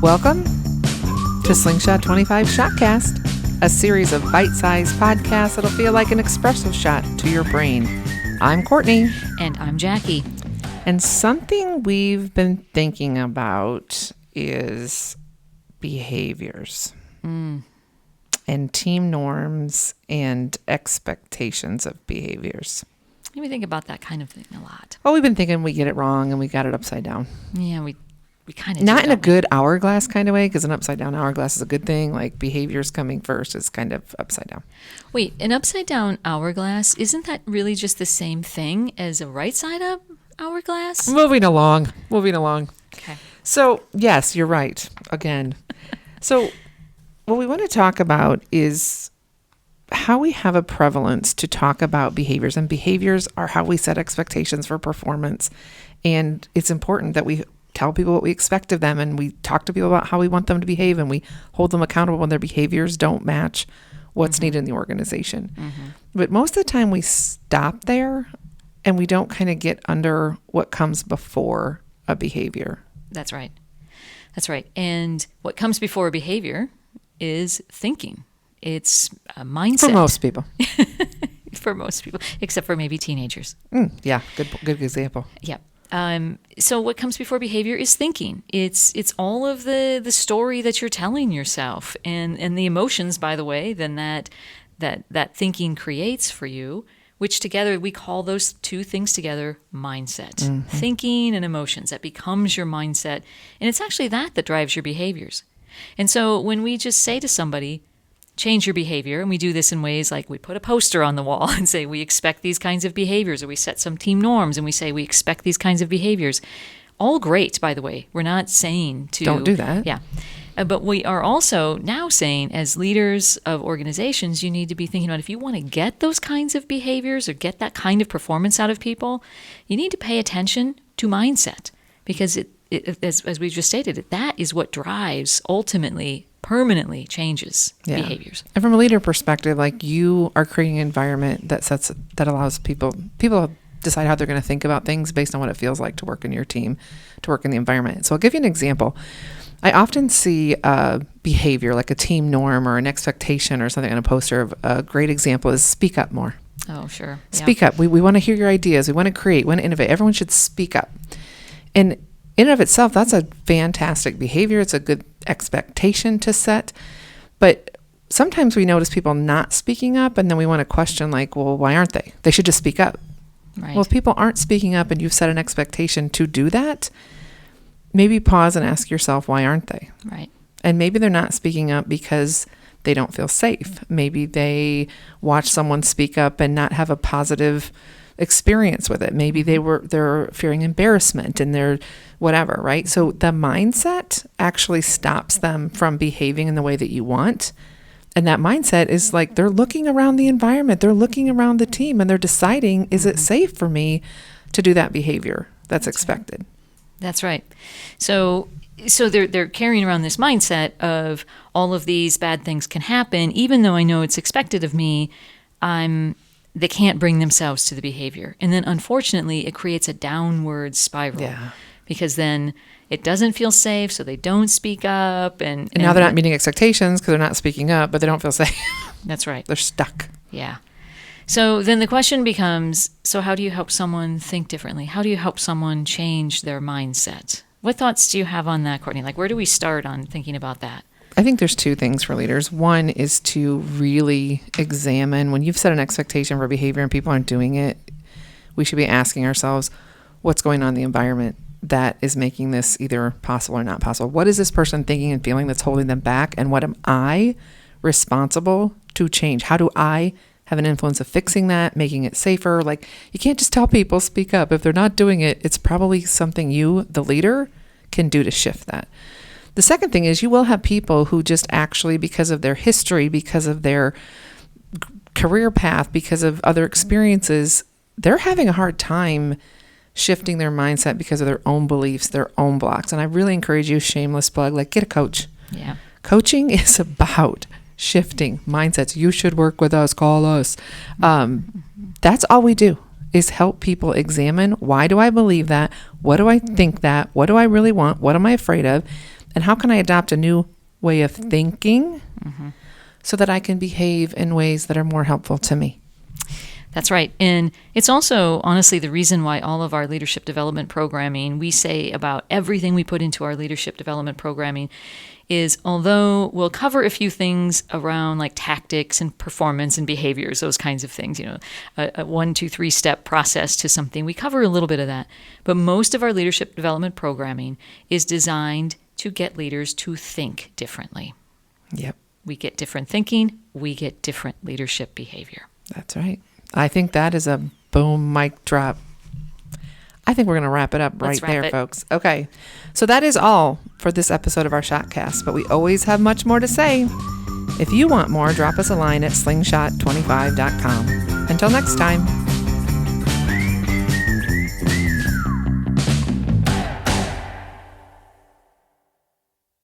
Welcome to Slingshot 25 Shotcast, a series of bite-sized podcasts that'll feel like an espresso shot to your brain. I'm Courtney. And I'm Jackie. And something we've been thinking about is behaviors and team norms and expectations of behaviors. We think about that kind of thing a lot. Well, we've been thinking we get it wrong and we got it upside down. Yeah, we kind of Not in a good hourglass kind of way, because an upside down hourglass is a good thing. Like behaviors coming first is kind of upside down. Wait, an upside down hourglass, isn't that really just the same thing as a right side up hourglass? Moving along. Okay. So, yes, you're right. Again. So, what we want to talk about is how we have a prevalence to talk about behaviors. And behaviors are how we set expectations for performance. And it's important that we tell people what we expect of them, and we talk to people about how we want them to behave, and we hold them accountable when their behaviors don't match what's needed in the organization. But most of the time we stop there and we don't kind of get under what comes before a behavior. That's right. And what comes before a behavior is thinking. It's a mindset. For most people. For most people, except for maybe teenagers. Yeah, good example. Yeah. So what comes before behavior is thinking. It's all of the story that you're telling yourself and the emotions, by the way, then that thinking creates for you, which together we call those two things together mindset. Thinking and emotions, that becomes your mindset. And it's actually that drives your behaviors. And so when we just say to somebody, change your behavior, and we do this in ways like we put a poster on the wall and say we expect these kinds of behaviors, or we set some team norms and we say we expect these kinds of behaviors. All great, by the way. We're not saying to... Don't do that. Yeah. But we are also now saying, as leaders of organizations, you need to be thinking about if you want to get those kinds of behaviors or get that kind of performance out of people, you need to pay attention to mindset, because as we just stated, that is what drives ultimately permanently changes behaviors. And from a leader perspective, like, you are creating an environment that allows people decide how they're going to think about things based on what it feels like to work in your team, to work in the environment. So I'll give you an example. I often see behavior like a team norm or an expectation or something on a poster. Of a great example is speak up more. Oh, sure. Speak up. We want to hear your ideas. We want to create, we want to innovate. Everyone should speak up. And in and of itself, that's a fantastic behavior. It's a good expectation to set. But sometimes we notice people not speaking up, and then we want to question, like, well, why aren't they? They should just speak up. Right. Well, if people aren't speaking up and you've set an expectation to do that, maybe pause and ask yourself, why aren't they? Right. And maybe they're not speaking up because they don't feel safe. Maybe they watch someone speak up and not have a positive experience with it. Maybe they're fearing embarrassment and they're whatever, right? So the mindset actually stops them from behaving in the way that you want. And that mindset is like, they're looking around the environment, they're looking around the team, and they're deciding, is it safe for me to do that behavior that's expected? Right. That's right. So they're carrying around this mindset of all of these bad things can happen, even though I know it's expected of me. They can't bring themselves to the behavior. And then unfortunately, it creates a downward spiral. Yeah. Because then it doesn't feel safe, so they don't speak up. And now they're not meeting expectations because they're not speaking up, but they don't feel safe. That's right. They're stuck. Yeah. So then the question becomes, so how do you help someone think differently? How do you help someone change their mindset? What thoughts do you have on that, Courtney? Like, where do we start on thinking about that? I think there's two things for leaders. One is to really examine when you've set an expectation for behavior and people aren't doing it, we should be asking ourselves, what's going on in the environment that is making this either possible or not possible? What is this person thinking and feeling that's holding them back? And what am I responsible to change? How do I have an influence of fixing that, making it safer? Like, you can't just tell people, speak up. If they're not doing it, it's probably something you, the leader, can do to shift that. The second thing is, you will have people who just actually, because of their history, because of their career path, because of other experiences, they're having a hard time shifting their mindset because of their own beliefs, their own blocks. And I really encourage you, shameless plug, like, get a coach. Yeah. Coaching is about shifting mindsets. You should work with us, call us. That's all we do. is help people examine, why do I believe that? What do I think that? What do I really want? What am I afraid of? And how can I adopt a new way of thinking so that I can behave in ways that are more helpful to me? That's right. And it's also, honestly, the reason why all of our leadership development programming, we say about everything we put into our leadership development programming is, although we'll cover a few things around like tactics and performance and behaviors, those kinds of things, a 1, 2, 3 step process to something, we cover a little bit of that. But most of our leadership development programming is designed to get leaders to think differently. Yep. We get different thinking, we get different leadership behavior. That's right. I think that is a boom mic drop. I think we're going to wrap it up right there, folks. Okay. So that is all for this episode of our Shotcast, but we always have much more to say. If you want more, drop us a line at slingshot25.com. Until next time.